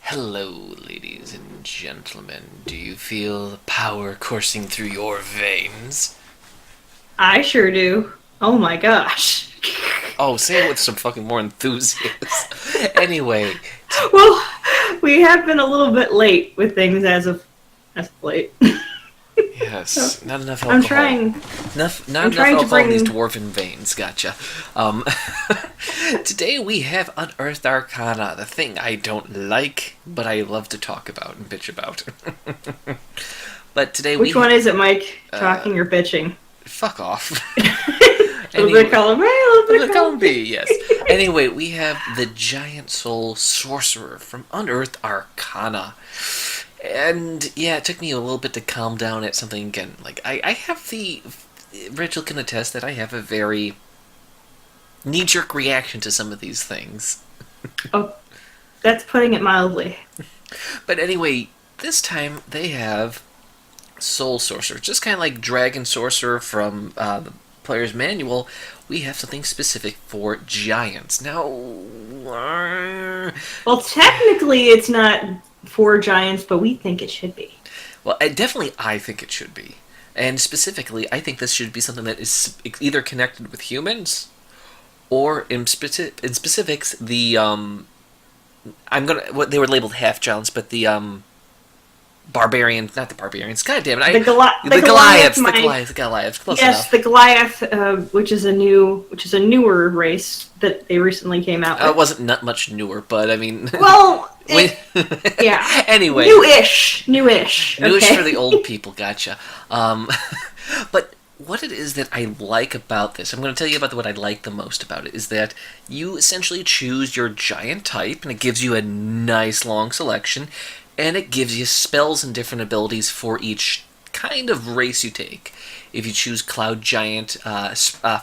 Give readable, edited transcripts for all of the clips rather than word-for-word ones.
Hello, ladies and gentlemen. Do you feel the power coursing through your veins? I sure do. Oh my gosh. Oh, say it with some fucking more enthusiasm. Anyway, Well, we have been a little bit late with things as of late. So yes, not enough I'm alcohol. trying. Not I'm enough trying to alcohol in these bring. dwarven veins. Gotcha. Um, today we have Unearthed Arcana, the thing I don't like, but I love to talk about and bitch about. But today we Which one have. is it, Mike? Talking or bitching? Fuck off. A little bit of Anyway, column A, a little bit of column column B, yes. B. Anyway, we have the Giant Soul Sorcerer from Unearthed Arcana. And yeah, it took me a little bit to calm down at something again. Like, I have the. Rachel can attest that I have a very knee jerk reaction to some of these things. Oh, that's putting it mildly. But anyway, this time they have Soul Sorcerer. Just kind of like Dragon Sorcerer from the player's manual, we have something specific for giants. Now, Well, technically, it's not for giants, but we think it should be. well, definitely I think it should be. And specifically, I think this should be something that is either connected with humans or in specifics the I'm gonna what they were labeled half giants, but the barbarians, not the barbarians. God damn it! The The Goliath, Goliaths, the Mike. Goliaths, the Goliaths. Close Yes, enough. the Goliath, which is a newer race that they recently came out It with. wasn't not much newer, but I mean, Well, we, yeah, anyway, newish. newish for the Okay. old people. Gotcha. Um, but what it is that I like about this, I'm going to tell you about what I like the most about it, is that you essentially choose your giant type, and it gives you a nice long selection, and it gives you spells and different abilities for each kind of race you take. If you choose Cloud Giant,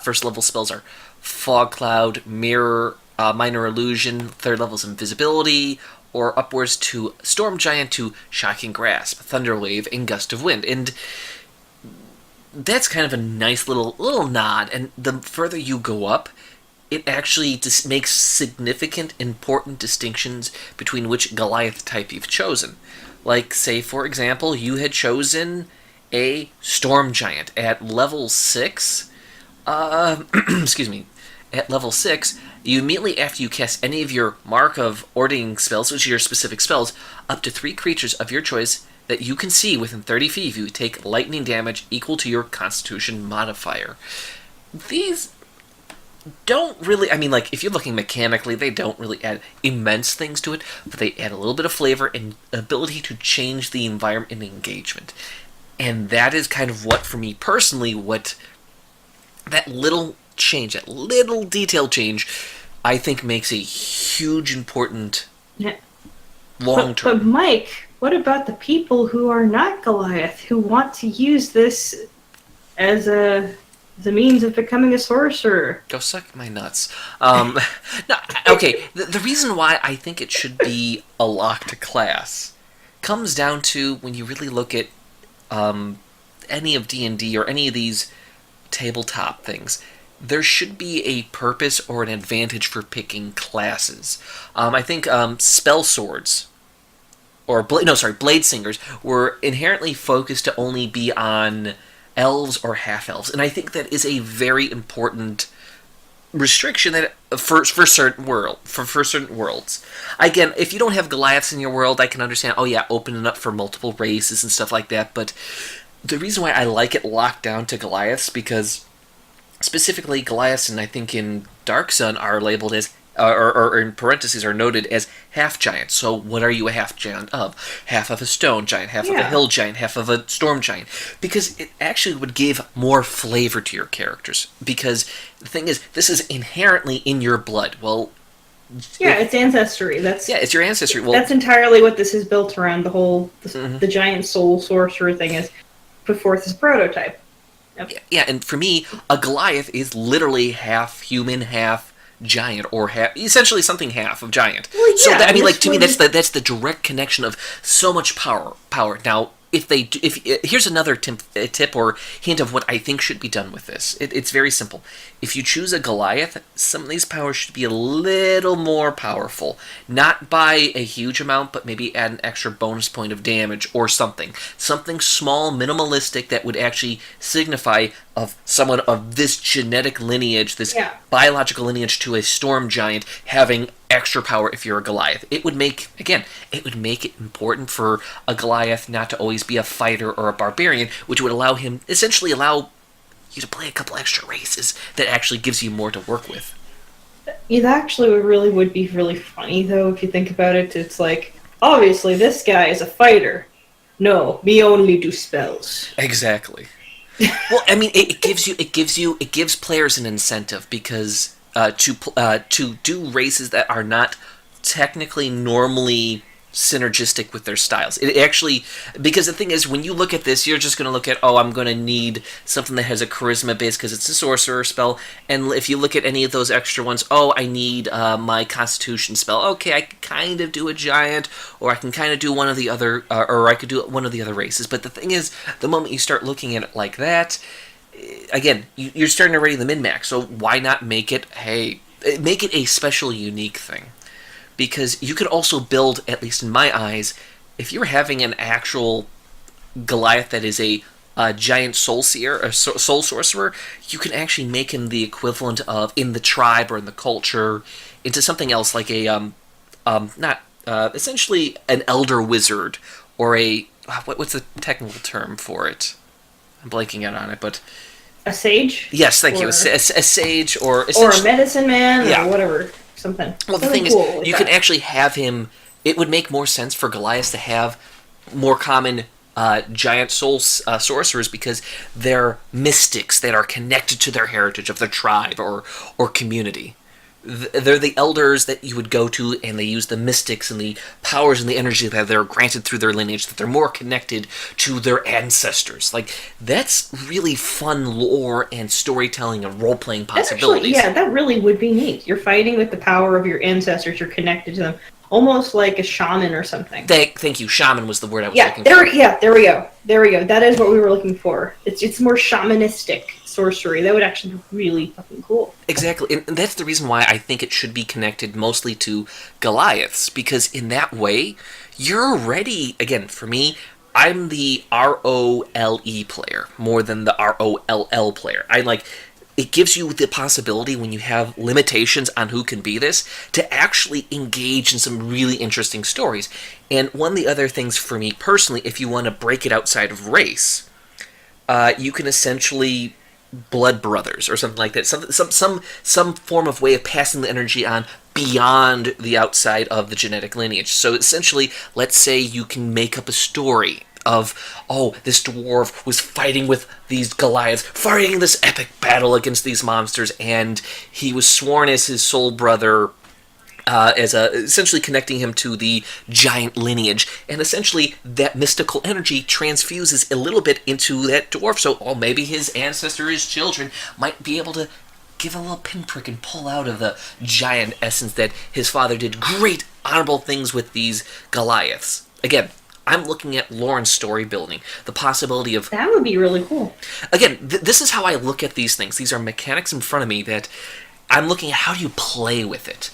first level spells are Fog Cloud, Mirror, Minor Illusion, third level's Invisibility, or upwards to Storm Giant to Shocking Grasp, Thunder Wave, and Gust of Wind. And that's kind of a nice little nod. And the further you go up, it actually makes significant, important distinctions between which Goliath type you've chosen. Like, say, for example, you had chosen a Storm Giant at level 6. Excuse me. At level 6, you immediately after you cast any of your Mark of Ordering spells, which are your specific spells, up to 3 creatures of your choice that you can see within 30 feet of you take lightning damage equal to your Constitution modifier. These don't really, I mean, like, if you're looking mechanically, they don't really add immense things to it, but they add a little bit of flavor and ability to change the environment and engagement. And that is kind of what, for me personally, what that little change, that little detail change, I think makes a huge, important Yeah. long But term. Mike, what about the people who are not Goliath who want to use this as a the means of becoming a sorcerer? Go suck my nuts. No, okay, the reason why I think it should be a locked class comes down to when you really look at any of D&D or any of these tabletop things, there should be a purpose or an advantage for picking classes. I think spell swords or blade singers were inherently focused to only be on elves or half elves, and I think that is a very important restriction that for certain for certain worlds. Again, if you don't have Goliaths in your world, I can understand. Oh yeah, opening up for multiple races and stuff like that. But the reason why I like it locked down to Goliaths because specifically Goliaths, and I think in Dark Sun are labeled as or in parentheses are noted as half giants. So what are you a half giant of? Half of a stone giant, half of a Yeah. hill giant, half of a storm giant. Because it actually would give more flavor to your characters. Because the thing is, this is inherently in your blood. Well, Yeah, it's ancestry. yeah, it's your ancestry. Well, That's entirely what this is built around. mm-hmm. The giant soul sorcerer thing is put forth as a prototype. Yep. Yeah, and for me, a Goliath is literally half human, half giant, or half essentially something half of giant. Well, So yeah, that, I mean, like this to me, would. that's the direct connection of so much power. Now, if they do, if here's another tip or hint of what I think should be done with this. It's very simple. If you choose a Goliath, some of these powers should be a little more powerful. Not by a huge amount, but maybe add an extra bonus point of damage or something. Something small, minimalistic that would actually signify of someone of this genetic lineage, this biological lineage to a storm giant having extra power if you're a Goliath. It would make it important for a Goliath not to always be a fighter or a barbarian, which would essentially allow you to play a couple extra races that actually gives you more to work with. It actually would be really funny, though, if you think about it. It's like, obviously, this guy is a fighter. No, me only do spells. Exactly. Well, I mean, it gives players an incentive because to do races that are not technically normally synergistic with their styles. It actually, because the thing is, when you look at this, you're just going to look at, I'm going to need something that has a charisma base because it's a sorcerer spell, and if you look at any of those extra ones, I need my constitution spell. Okay, I can kind of do a giant, or I can kind of do one of the other, or I could do one of the other races. But the thing is, the moment you start looking at it like that, again, you're starting to raise the min-max, so why not make it a special, unique thing? Because you could also build, at least in my eyes, if you're having an actual Goliath that is a giant soul seer, a soul sorcerer, you can actually make him the equivalent of, in the tribe or in the culture, into something else like essentially an elder wizard, or what's the technical term for it? I'm blanking out on it, but... A sage? Yes, thank you. A sage, or a medicine man, or whatever. Something. Well, the thing is, you can actually have him... It would make more sense for Goliath to have more common giant soul sorcerers because they're mystics that are connected to their heritage of their tribe or community. They're the elders that you would go to, and they use the mystics and the powers and the energy that they're granted through their lineage, that they're more connected to their ancestors. Like, that's really fun lore and storytelling and role-playing possibilities. That really would be neat. You're fighting with the power of your ancestors, you're connected to them. Almost like a shaman or something. Thank you. Shaman was the word I was looking for. There we go. That is what we were looking for. It's more shamanistic sorcery. That would actually be really fucking cool. Exactly. And that's the reason why I think it should be connected mostly to Goliaths. Because in that way, you're already, again, for me, I'm the ROLE player more than the ROLL player. It gives you the possibility, when you have limitations on who can be this, to actually engage in some really interesting stories. And one of the other things for me personally, if you want to break it outside of race, you can essentially blood brothers or something like that. Some form of way of passing the energy on beyond the outside of the genetic lineage. So essentially, let's say you can make up a story of, this dwarf was fighting with these Goliaths, fighting this epic battle against these monsters, and he was sworn as his soul brother, essentially connecting him to the giant lineage, and essentially that mystical energy transfuses a little bit into that dwarf, so maybe his ancestor, his children, might be able to give a little pinprick and pull out of the giant essence that his father did great, honorable things with these Goliaths. Again, I'm looking at lore and story building. The possibility of... That would be really cool. Again, this is how I look at these things. These are mechanics in front of me that I'm looking at how do you play with it.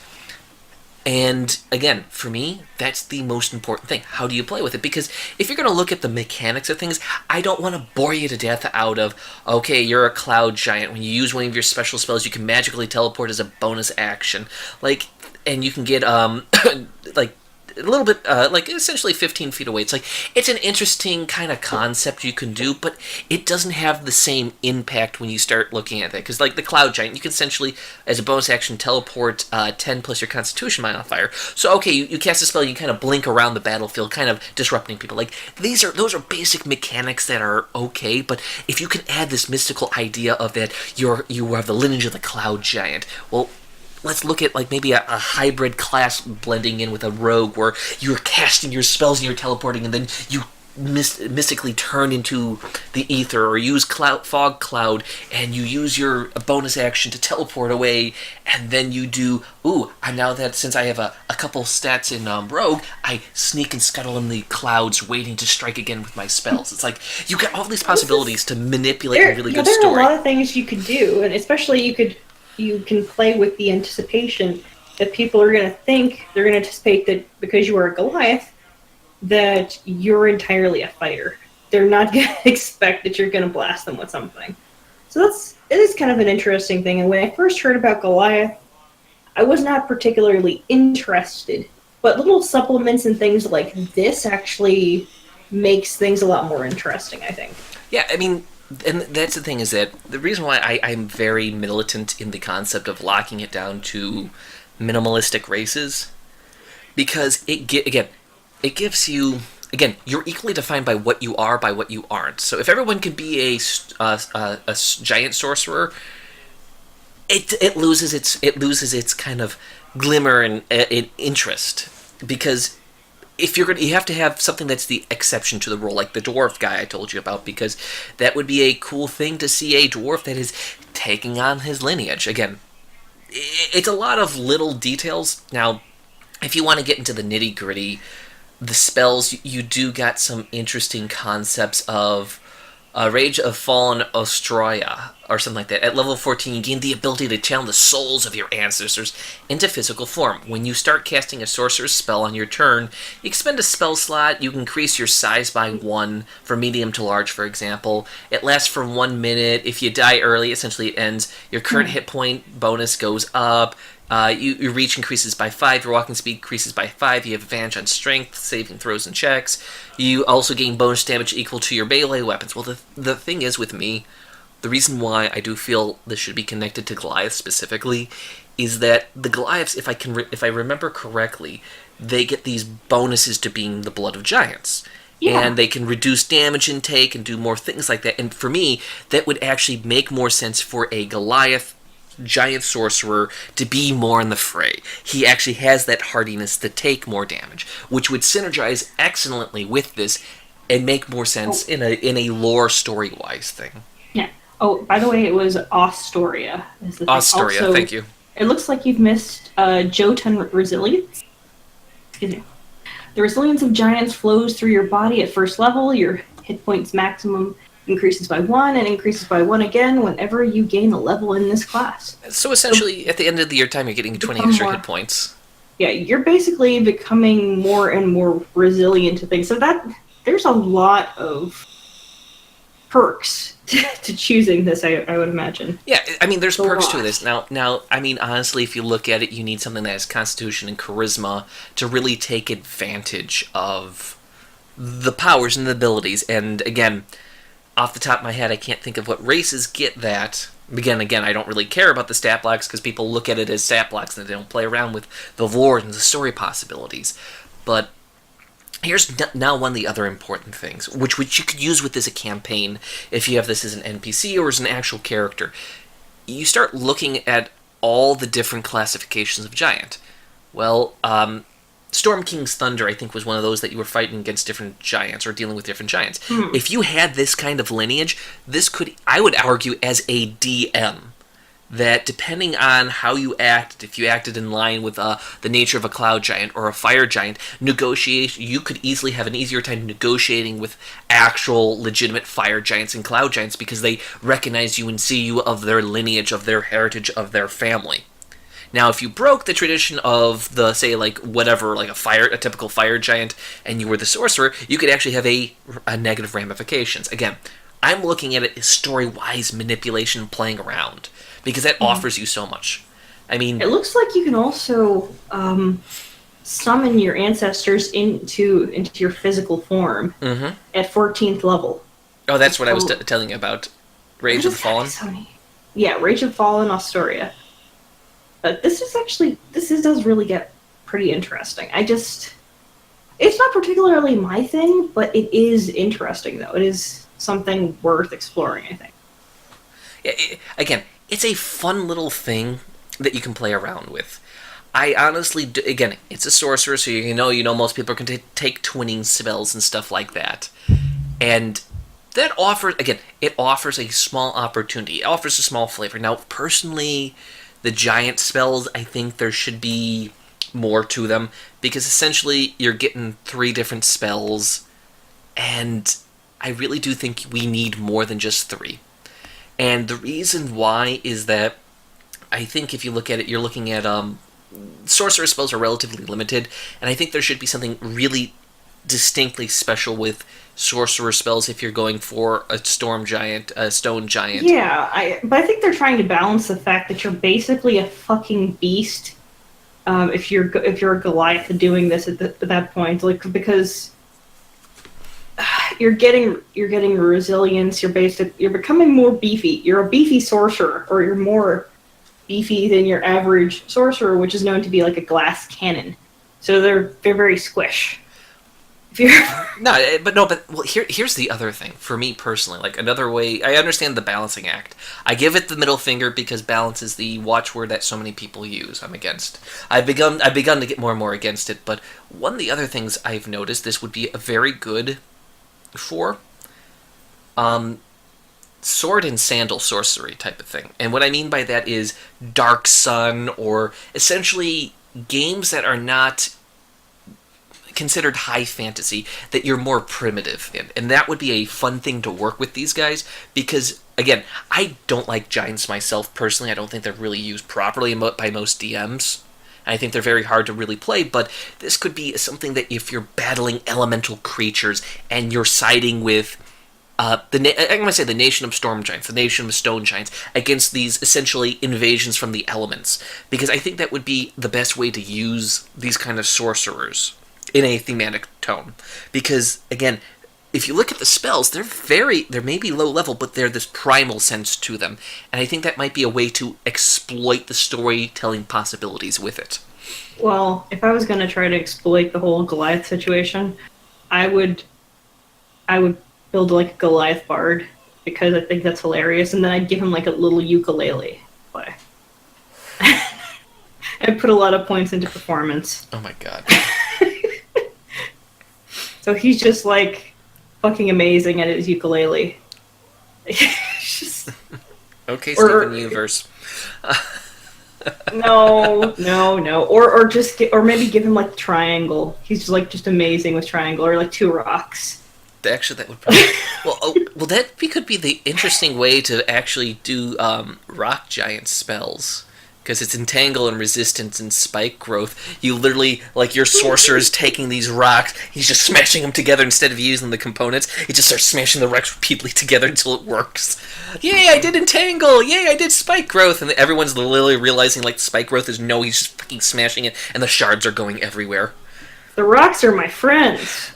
And again, for me, that's the most important thing. How do you play with it? Because if you're going to look at the mechanics of things, I don't want to bore you to death out of, okay, you're a cloud giant. When you use one of your special spells, you can magically teleport as a bonus action. And you can get, a little bit, essentially 15 feet away. It's an interesting kind of concept you can do, but it doesn't have the same impact when you start looking at that. Because, the Cloud Giant, you can essentially, as a bonus action, teleport 10 plus your Constitution modifier. So, okay, you cast a spell, you kind of blink around the battlefield, kind of disrupting people. Those are basic mechanics that are okay, but if you can add this mystical idea of that you have the lineage of the Cloud Giant, well, let's look at maybe a hybrid class blending in with a rogue where you're casting your spells and you're teleporting, and then you mystically turn into the ether, or use fog cloud, and you use your bonus action to teleport away, and then you do, and now that since I have a couple stats in rogue, I sneak and scuttle in the clouds, waiting to strike again with my spells. It's like you get all these possibilities to manipulate a really good there story. There are a lot of things you could do, and especially you can play with the anticipation that people are going to think, they're going to anticipate that because you are a Goliath, that you're entirely a fighter. They're not going to expect that you're going to blast them with something. So it is kind of an interesting thing. And when I first heard about Goliath, I was not particularly interested. But little supplements and things like this actually makes things a lot more interesting, I think. Yeah, I mean, and that's the thing, is that the reason why I'm very militant in the concept of locking it down to minimalistic races, because it gives you, again, you're equally defined by what you are, by what you aren't. So if everyone can be a giant sorcerer, it loses its kind of glimmer and interest, because if you have to have something that's the exception to the rule, like the dwarf guy I told you about, because that would be a cool thing to see a dwarf that is taking on his lineage. Again, it's a lot of little details. Now, if you want to get into the nitty gritty, the spells, you do got some interesting concepts of Rage of Fallen Ostroya, or something like that. At level 14, you gain the ability to channel the souls of your ancestors into physical form. When you start casting a sorcerer's spell on your turn, you expend a spell slot, you increase your size by 1, for medium to large, for example. It lasts for 1 minute. If you die early, essentially it ends. Your current hit point bonus goes up. Your reach increases by 5, your walking speed increases by 5, you have advantage on strength, saving throws, and checks. You also gain bonus damage equal to your melee weapons. Well, the thing is with me, the reason why I do feel this should be connected to Goliath specifically is that the Goliaths, if I remember correctly, they get these bonuses to being the blood of giants. Yeah. And they can reduce damage intake and do more things like that. And for me, that would actually make more sense for a Goliath giant sorcerer to be more in the fray. He actually has that hardiness to take more damage, which would synergize excellently with this and make more sense in a lore story-wise thing. Yeah. Oh, by the way, it was Astoria. Astoria, also, thank you. It looks like you've missed Jotun Resilience. Excuse me. The resilience of giants flows through your body at first level. Your hit points maximum increases by 1 and increases by 1 again whenever you gain a level in this class. So essentially, at the end of your time, you're getting 20 extra hit points. Yeah, you're basically becoming more and more resilient to things. So there's a lot of perks to choosing this, I would imagine. Yeah, I mean, there's perks to this. Now, I mean, honestly, if you look at it, you need something that has Constitution and Charisma to really take advantage of the powers and the abilities. And again, off the top of my head, I can't think of what races get that. Again, I don't really care about the stat blocks because people look at it as stat blocks and they don't play around with the lore and the story possibilities. But here's now one of the other important things, which you could use with this as a campaign if you have this as an NPC or as an actual character. You start looking at all the different classifications of giant. Well, Storm King's Thunder, I think, was one of those that you were fighting against different giants or dealing with different giants. If you had this kind of lineage, this could, I would argue, as a DM, that depending on how you acted, if you acted in line with the nature of a cloud giant or a fire giant, you could easily have an easier time negotiating with actual legitimate fire giants and cloud giants because they recognize you and see you of their lineage, of their heritage, of their family. Now, if you broke the tradition of the, say, like, whatever, like a typical fire giant, and you were the sorcerer, you could actually have a negative ramifications. Again, I'm looking at it as story-wise manipulation playing around, because that offers you so much. I mean, it looks like you can also summon your ancestors into your physical form at 14th level. Oh, that's what I was telling you about. Rage of the Fallen? Yeah, Rage of the Fallen, Astoria. But this does really get pretty interesting. It's not particularly my thing, but it is interesting, though. It is something worth exploring, I think. Yeah, again, it's a fun little thing that you can play around with. I honestly do, again, it's a sorcerer, so you know most people can take twinning spells and stuff like that, and that offers, again, it offers a small opportunity. It offers a small flavor. Now, personally, the giant spells, I think there should be more to them because essentially you're getting 3 different spells, and I really do think we need more than just 3. And the reason why is that I think if you look at it, you're looking at sorcerer spells are relatively limited, and I think there should be something really distinctly special with sorcerer spells if you're going for a storm giant, a stone giant. Yeah, but I think they're trying to balance the fact that you're basically a fucking beast. If you're a Goliath doing this at that point, like, because you're getting resilience. You're becoming more beefy. You're a beefy sorcerer, or you're more beefy than your average sorcerer, which is known to be like a glass cannon. So they're very squish. But here's the other thing for me personally. Like, another way, I understand the balancing act. I give it the middle finger because balance is the watchword that so many people use. I'm against. I've begun to get more and more against it. But one of the other things I've noticed, this would be a very good for sword and sandal sorcery type of thing. And what I mean by that is Dark Sun, or essentially games that are not considered high fantasy, that you're more primitive in. And that would be a fun thing to work with these guys, because, again, I don't like giants myself personally. I don't think they're really used properly by most DMs. I think they're very hard to really play, but this could be something that if you're battling elemental creatures and you're siding with I'm going to say the Nation of Storm Giants, the Nation of Stone Giants, against these essentially invasions from the elements, because I think that would be the best way to use these kind of sorcerers in a thematic tone. Because, again, if you look at the spells, they're maybe low level, but they're this primal sense to them. And I think that might be a way to exploit the storytelling possibilities with it. Well, if I was going to try to exploit the whole Goliath situation, I would build like a Goliath bard, because I think that's hilarious, and then I'd give him like a little ukulele play. And put a lot of points into performance. Oh my god. So he's just like fucking amazing at his ukulele. Just... Okay, Steven Universe. No. Or maybe give him like the triangle. He's just amazing with triangle, or like 2 rocks. Actually, that would probably... well, that could be the interesting way to actually do rock giant spells. Because it's entangle and resistance and spike growth. You literally, like, your sorcerer is taking these rocks, he's just smashing them together instead of using the components. He just starts smashing the rocks repeatedly together until it works. Yay, I did entangle! Yay, I did spike growth! And everyone's literally realizing, like, spike growth is no, he's just fucking smashing it, and the shards are going everywhere. The rocks are my friends.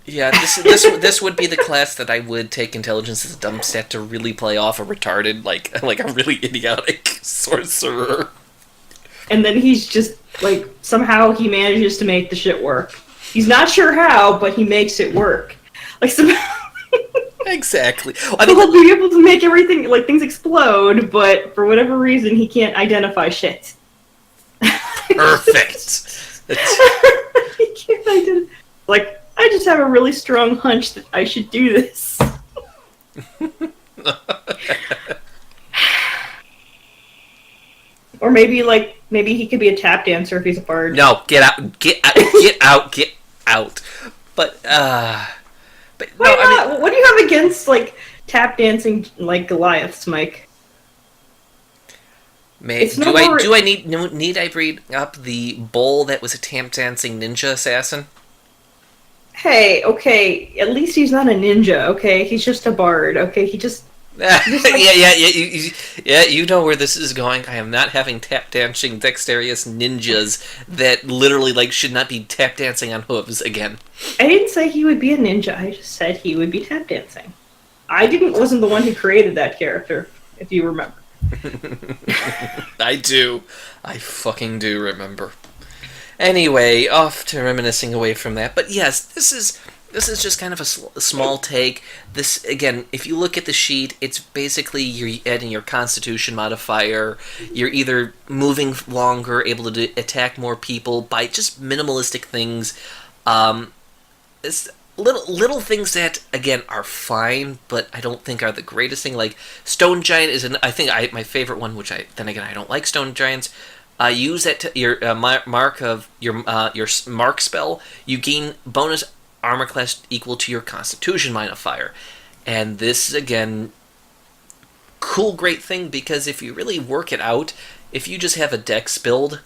Yeah, this would be the class that I would take intelligence as a dumb stat to really play off a retarded, like a really idiotic sorcerer. And then he's just, like, somehow he manages to make the shit work. He's not sure how, but he makes it work. Like, somehow... Exactly. I mean, he'll be able to make everything, like, things explode, but for whatever reason, he can't identify shit. Perfect. He can't identify... Like... I just have a really strong hunch that I should do this. Or maybe he could be a tap dancer if he's a bard. No, get out, get out. But why not? I mean, what do you have against, like, tap dancing, like, Goliaths, Mike? Do I need I bring up the bull that was a tap dancing ninja assassin? Hey, okay, at least he's not a ninja, okay? He's just a bard, okay? He just... like... Yeah, you know where this is going. I am not having tap dancing dexterous ninjas that literally, like, should not be tap dancing on hooves again. I didn't say he would be a ninja, I just said he would be tap dancing. Wasn't the one who created that character, if you remember. I do. I fucking do remember. Anyway, off to reminiscing away from that. But yes, this is This is just kind of a small take. This, again, if you look at the sheet, it's basically you're adding your Constitution modifier. You're either moving longer, able to attack more people by just minimalistic things. It's little things that, again, are fine, but I don't think are the greatest thing. Like Stone Giant is my favorite one, which I don't like Stone Giants. Use that to your mark of your mark spell. You gain bonus armor class equal to your Constitution modifier, and this is again cool, great thing because if you really work it out, if you just have a dex build,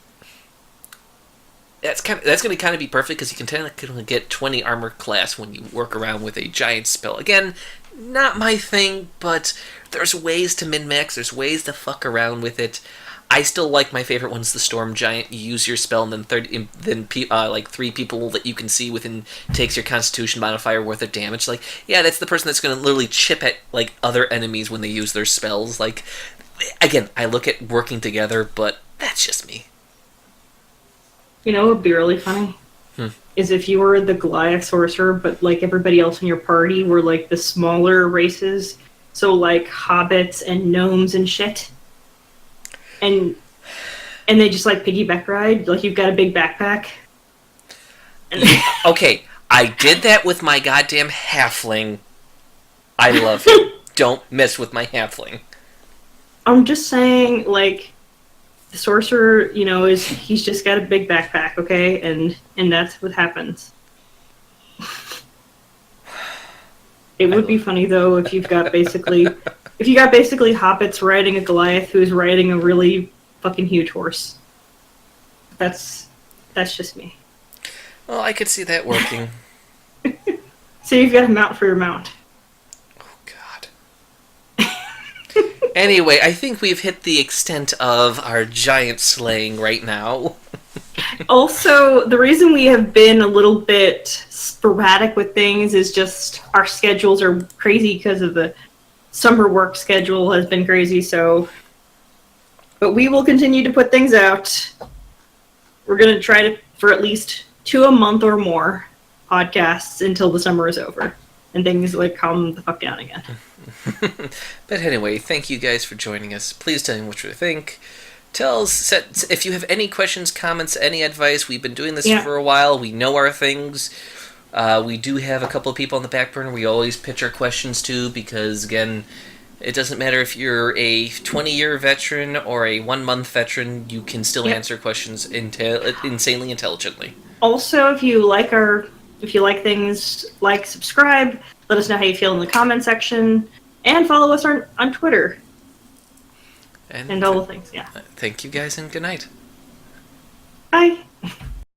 that's going to kind of be perfect because you can technically get 20 armor class when you work around with a giant spell. Again, not my thing, but there's ways to min-max. There's ways to fuck around with it. I still like my favorite one's the Storm Giant. You use your spell, and then like 3 people that you can see within takes your Constitution modifier worth of damage. Like, yeah, that's the person that's going to literally chip at like other enemies when they use their spells. Like, again, I look at working together, but that's just me. You know what would be really funny? Is if you were the Goliath sorcerer, but like everybody else in your party were like the smaller races, so like hobbits and gnomes and shit. And they just like piggyback ride, like you've got a big backpack. Okay, I did that with my goddamn halfling. I love him. Don't mess with my halfling. I'm just saying, like, the sorcerer, he's just got a big backpack, okay? And that's what happens. It would be funny though if you've got basically hobbits riding a Goliath who's riding a really fucking huge horse. That's just me. Well, I could see that working. So you've got a mount for your mount. Oh, God. Anyway, I think we've hit the extent of our giant slaying right now. Also, the reason we have been a little bit sporadic with things is just our schedules are crazy because of the summer work schedule has been crazy, but we will continue to put things out. We're going to try to, for at least 2 a month or more podcasts until the summer is over and things like calm the fuck down again. But anyway, thank you guys for joining us. Please tell me what you think. Tell us if you have any questions, comments, any advice. We've been doing this for a while. We know our things. We do have a couple of people on the back burner we always pitch our questions to because, again, it doesn't matter if you're a 20-year veteran or a 1-month veteran, you can still answer questions insanely intelligently. Also, if you like things, like, subscribe, let us know how you feel in the comment section, and follow us on Twitter. And all the things, yeah. Thank you guys, and good night. Bye.